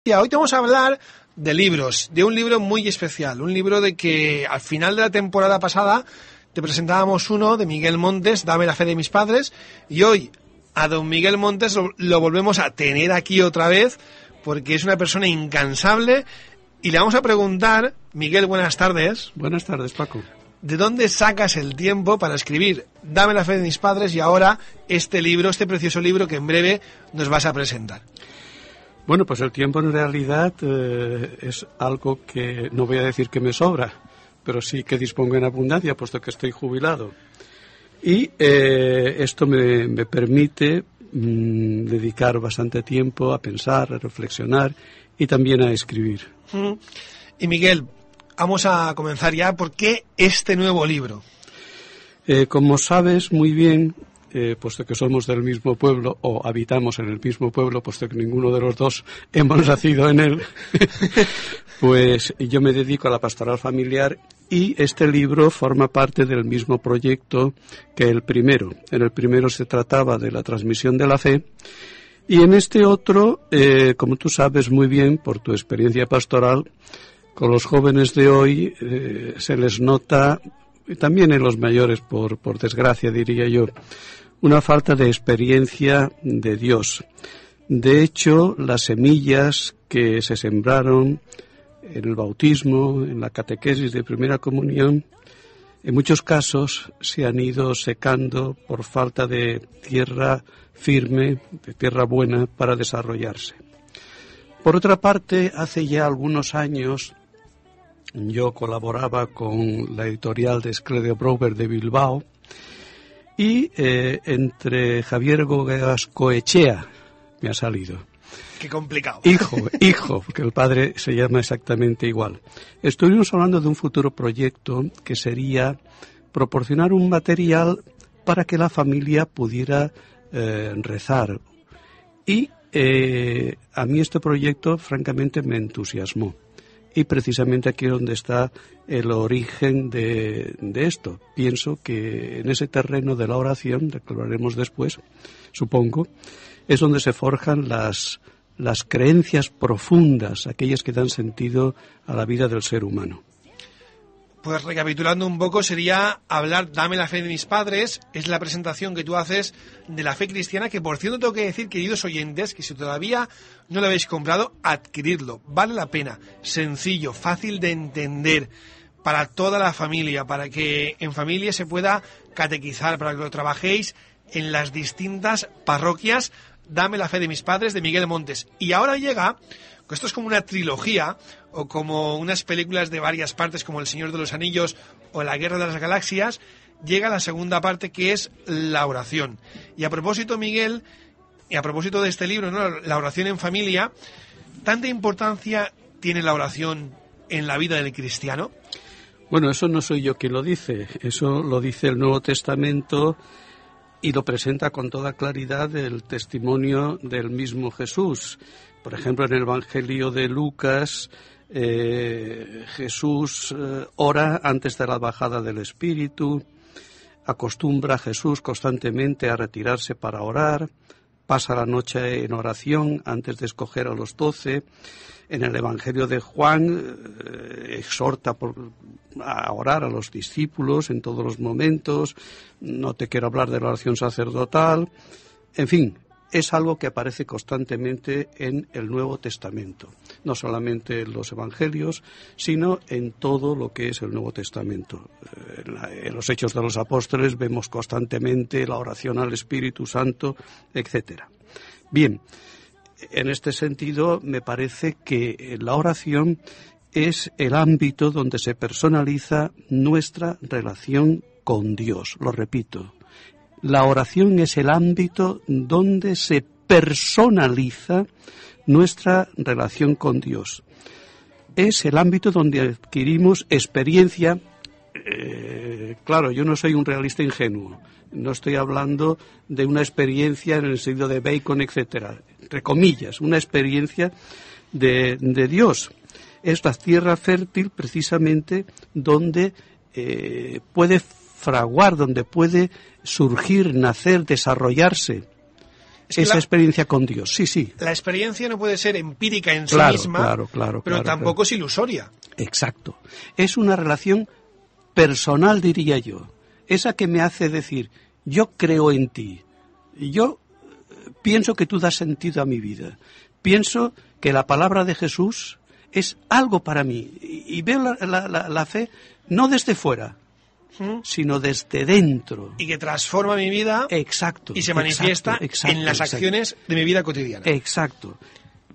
Hoy te vamos a hablar de libros, de un libro muy especial, un libro de que al final de la temporada pasada te presentábamos uno de Miguel Montes, Dame la fe de mis padres, y hoy a don Miguel Montes lo volvemos a tener aquí otra vez porque es una persona incansable y le vamos a preguntar, Miguel, buenas tardes. Buenas tardes, Paco. ¿De dónde sacas el tiempo para escribir Dame la fe de mis padres y ahora este libro, este precioso libro que en breve nos vas a presentar? Bueno, pues el tiempo en realidad es algo que no voy a decir que me sobra, pero sí que dispongo en abundancia, puesto que estoy jubilado. Y esto me permite dedicar bastante tiempo a pensar, a reflexionar y también a escribir. Y Miguel, vamos a comenzar ya. ¿Por qué este nuevo libro? Como sabes muy bien, puesto que somos del mismo pueblo, o habitamos en el mismo pueblo, puesto que ninguno de los dos hemos nacido en él, pues yo me dedico a la pastoral familiar y este libro forma parte del mismo proyecto que el primero. En el primero se trataba de la transmisión de la fe y en este otro, como tú sabes muy bien por tu experiencia pastoral, con los jóvenes de hoy se les nota, y también en los mayores por desgracia diría yo, una falta de experiencia de Dios. De hecho, las semillas que se sembraron en el bautismo, en la catequesis de primera comunión, en muchos casos se han ido secando por falta de tierra firme, de tierra buena para desarrollarse. Por otra parte, hace ya algunos años yo colaboraba con la editorial de Scledio Brouwer de Bilbao y entre Javier Gogascoechea me ha salido. Qué complicado. Hijo, porque el padre se llama exactamente igual. Estuvimos hablando de un futuro proyecto que sería proporcionar un material para que la familia pudiera rezar. Y a mí este proyecto francamente me entusiasmó. Y precisamente aquí es donde está el origen de esto. Pienso que en ese terreno de la oración, de que hablaremos después, supongo, es donde se forjan las creencias profundas, aquellas que dan sentido a la vida del ser humano. Pues recapitulando un poco, sería hablar Dame la fe de mis padres, es la presentación que tú haces de la fe cristiana, que por cierto tengo que decir, queridos oyentes, que si todavía no lo habéis comprado, adquiridlo, vale la pena, sencillo, fácil de entender, para toda la familia, para que en familia se pueda catequizar, para que lo trabajéis en las distintas parroquias. Dame la fe de mis padres, de Miguel Montes. Y ahora llega, esto es como una trilogía, o como unas películas de varias partes, como El Señor de los Anillos o La Guerra de las Galaxias, llega la segunda parte, que es la oración. Y a propósito, Miguel, y a propósito de este libro, ¿no?, la oración en familia, ¿tanta importancia tiene la oración en la vida del cristiano? Bueno, eso no soy yo quien lo dice, eso lo dice el Nuevo Testamento y lo presenta con toda claridad el testimonio del mismo Jesús. Por ejemplo, en el Evangelio de Lucas, Jesús ora antes de la bajada del Espíritu, acostumbra a Jesús constantemente a retirarse para orar, pasa la noche en oración antes de escoger a los 12. En el Evangelio de Juan exhorta a orar a los discípulos en todos los momentos. No te quiero hablar de la oración sacerdotal. En fin, es algo que aparece constantemente en el Nuevo Testamento. No solamente en los Evangelios, sino en todo lo que es el Nuevo Testamento. En los Hechos de los Apóstoles vemos constantemente la oración al Espíritu Santo, etcétera. Bien, en este sentido me parece que la oración es el ámbito donde se personaliza nuestra relación con Dios. Lo repito, la oración es el ámbito donde se personaliza nuestra relación con Dios. Es el ámbito donde adquirimos experiencia. Claro, yo no soy un realista ingenuo. No estoy hablando de una experiencia en el sentido de Bacon, etcétera. Entre comillas, una experiencia de Dios. Es la tierra fértil precisamente donde puede fraguar, donde puede surgir, nacer, desarrollarse esa experiencia con Dios. Sí, sí. La experiencia no puede ser empírica en claro, sí misma, pero tampoco es ilusoria. Exacto. Es una relación personal, diría yo. Esa que me hace decir, yo creo en ti. Yo pienso que tú das sentido a mi vida. Pienso que la palabra de Jesús es algo para mí. Y veo la fe no desde fuera, sino desde dentro. Y que transforma mi vida. Exacto. Y se manifiesta en las acciones de mi vida cotidiana. Exacto.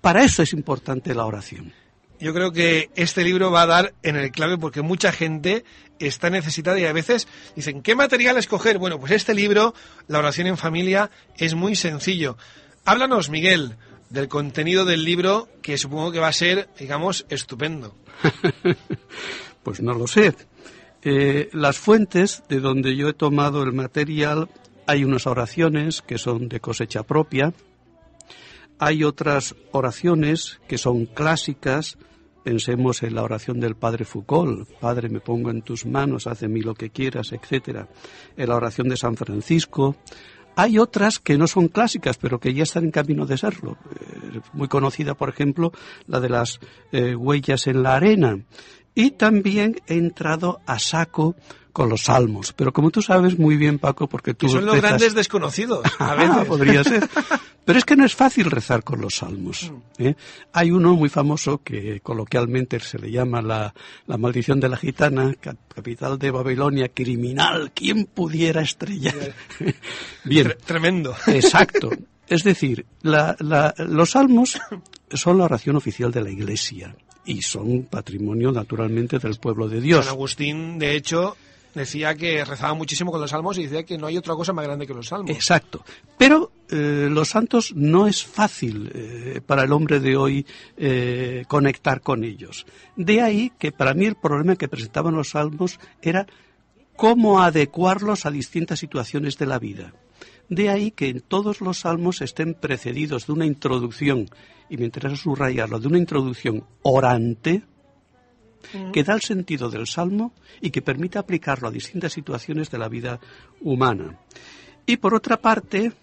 Para eso es importante la oración. Yo creo que este libro va a dar en el clave porque mucha gente está necesitada y a veces dicen, ¿qué material escoger? Bueno, pues este libro, La oración en familia, es muy sencillo. Háblanos, Miguel, del contenido del libro, que supongo que va a ser, digamos, estupendo. Pues no lo sé. Las fuentes de donde yo he tomado el material, hay unas oraciones que son de cosecha propia, hay otras oraciones que son clásicas. Pensemos en la oración del Padre Foucault, Padre, me pongo en tus manos, haz de mí lo que quieras, etcétera. En la oración de San Francisco. Hay otras que no son clásicas, pero que ya están en camino de serlo. Muy conocida, por ejemplo, la de las huellas en la arena. Y también he entrado a saco con los salmos. Pero como tú sabes muy bien, Paco, porque tú... Que son los grandes desconocidos, a veces. Podría ser. Pero es que no es fácil rezar con los salmos. Hay uno muy famoso que coloquialmente se le llama la maldición de la gitana, capital de Babilonia, criminal, ¿quién pudiera estrellar? Bien. Tremendo. Exacto. Es decir, los salmos son la oración oficial de la Iglesia y son patrimonio naturalmente del pueblo de Dios. San Agustín, de hecho, decía que rezaba muchísimo con los salmos y decía que no hay otra cosa más grande que los salmos. Exacto. Pero los santos no es fácil para el hombre de hoy conectar con ellos. De ahí que para mí el problema que presentaban los salmos era cómo adecuarlos a distintas situaciones de la vida. De ahí que en todos los salmos estén precedidos de una introducción, y me interesa subrayarlo, de una introducción orante, que da el sentido del salmo y que permite aplicarlo a distintas situaciones de la vida humana. Y por otra parte,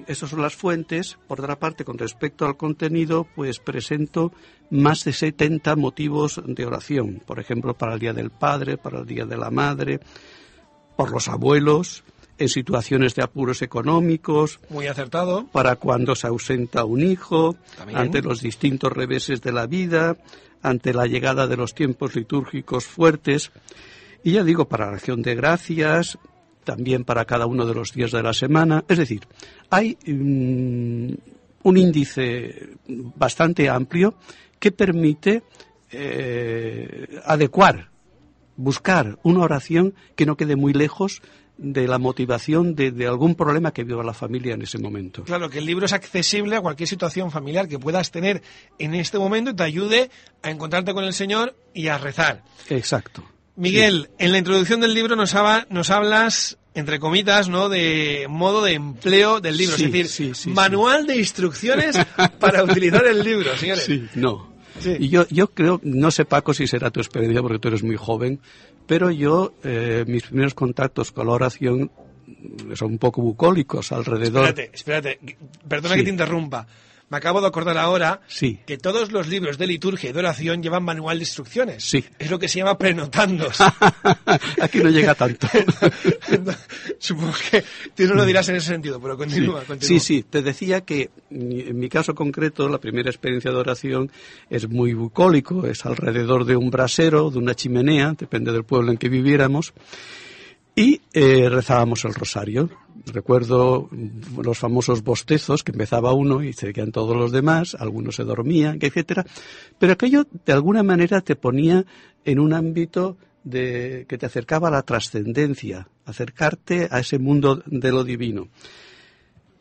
esas son las fuentes. Por otra parte, con respecto al contenido, pues presento más de 70 motivos de oración. Por ejemplo, para el Día del Padre, para el Día de la Madre, por los abuelos, en situaciones de apuros económicos. Muy acertado. Para cuando se ausenta un hijo, también. Ante los distintos reveses de la vida, ante la llegada de los tiempos litúrgicos fuertes. Y ya digo, para la acción de gracias, también para cada uno de los días de la semana. Es decir, hay un índice bastante amplio que permite adecuar, buscar una oración que no quede muy lejos de la motivación de algún problema que viva la familia en ese momento. Claro, que el libro es accesible a cualquier situación familiar que puedas tener en este momento y te ayude a encontrarte con el Señor y a rezar. Exacto. Miguel, sí. En la introducción del libro nos hablas, entre comitas, ¿no?, de modo de empleo del libro, sí, es decir, sí, manual de instrucciones para utilizar el libro, señores. Sí, no. Sí. Y yo creo, no sé, Paco, si será tu experiencia porque tú eres muy joven, pero yo, mis primeros contactos con la oración son un poco bucólicos alrededor. Espérate, perdona que te interrumpa. Me acabo de acordar ahora que todos los libros de liturgia y de oración llevan manual de instrucciones. Sí. Es lo que se llama prenotandos. Aquí no llega tanto. Supongo que tú no lo dirás en ese sentido, pero continúa. Sí, te decía que en mi caso concreto la primera experiencia de oración es muy bucólico, es alrededor de un brasero, de una chimenea, depende del pueblo en que viviéramos, y rezábamos el rosario. Recuerdo los famosos bostezos que empezaba uno y se quedan todos los demás, algunos se dormían, etcétera, pero aquello de alguna manera te ponía en un ámbito que te acercaba a la trascendencia, acercarte a ese mundo de lo divino.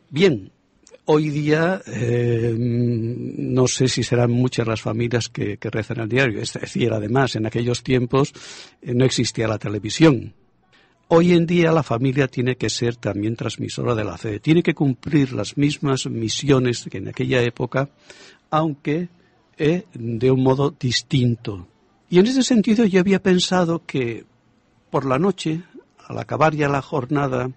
Bien, hoy día no sé si serán muchas las familias que rezan al diario, es decir, además en aquellos tiempos no existía la televisión. Hoy en día la familia tiene que ser también transmisora de la fe, tiene que cumplir las mismas misiones que en aquella época, aunque de un modo distinto. Y en ese sentido yo había pensado que por la noche, al acabar ya la jornada,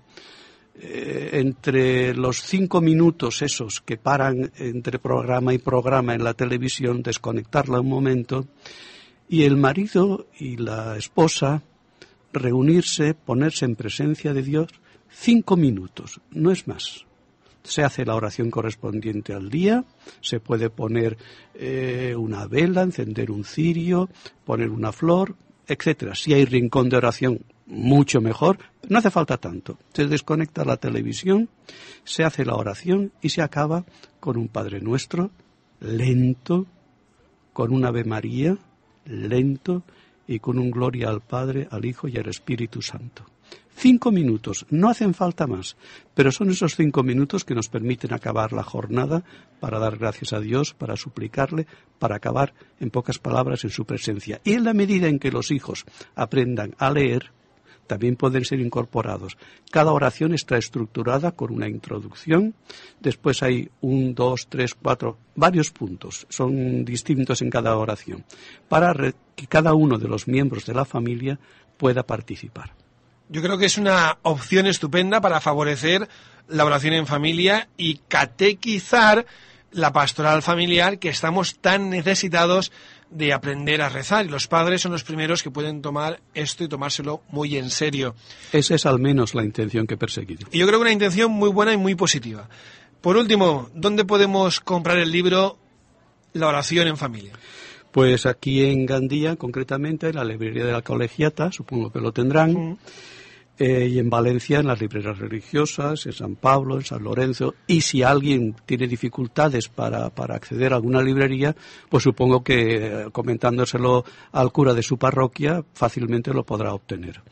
entre los 5 minutos esos que paran entre programa y programa en la televisión, desconectarla un momento, y el marido y la esposa reunirse, ponerse en presencia de Dios 5 minutos, no es más. Se hace la oración correspondiente al día, se puede poner una vela, encender un cirio, poner una flor, etcétera. Si hay rincón de oración, mucho mejor, no hace falta tanto. Se desconecta la televisión, se hace la oración y se acaba con un Padre Nuestro lento, con un Ave María lento y con un Gloria al Padre, al Hijo y al Espíritu Santo. 5 minutos, no hacen falta más, pero son esos 5 minutos que nos permiten acabar la jornada para dar gracias a Dios, para suplicarle, para acabar, en pocas palabras, en su presencia. Y en la medida en que los hijos aprendan a leer, también pueden ser incorporados. Cada oración está estructurada con una introducción, después hay 1, 2, 3, 4, varios puntos, son distintos en cada oración, para que cada uno de los miembros de la familia pueda participar. Yo creo que es una opción estupenda para favorecer la oración en familia y catequizar la pastoral familiar, que estamos tan necesitados de aprender a rezar, y los padres son los primeros que pueden tomar esto y tomárselo muy en serio. Esa es al menos la intención que he perseguido. Y yo creo que una intención muy buena y muy positiva. Por último, ¿dónde podemos comprar el libro La oración en familia? Pues aquí en Gandía, concretamente, en la librería de la Colegiata, supongo que lo tendrán, y en Valencia, en las librerías religiosas, en San Pablo, en San Lorenzo, y si alguien tiene dificultades para acceder a alguna librería, pues supongo que comentándoselo al cura de su parroquia, fácilmente lo podrá obtener.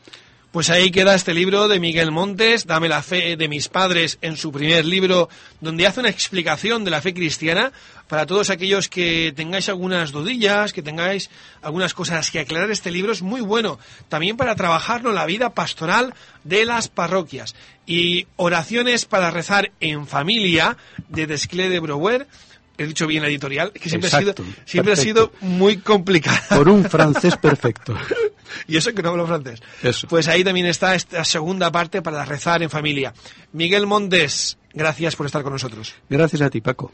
Pues ahí queda este libro de Miguel Montes, Dame la fe de mis padres, en su primer libro, donde hace una explicación de la fe cristiana para todos aquellos que tengáis algunas dudillas, que tengáis algunas cosas que aclarar. Este libro es muy bueno, también para trabajarlo en la vida pastoral de las parroquias. Y Oraciones para rezar en familia, de Desclés de Brouwer. He dicho bien la editorial, que siempre ha sido muy complicada. Por un francés perfecto. Y eso que no hablo francés. Eso. Pues ahí también está esta segunda parte para rezar en familia. Miguel Montes, gracias por estar con nosotros. Gracias a ti, Paco.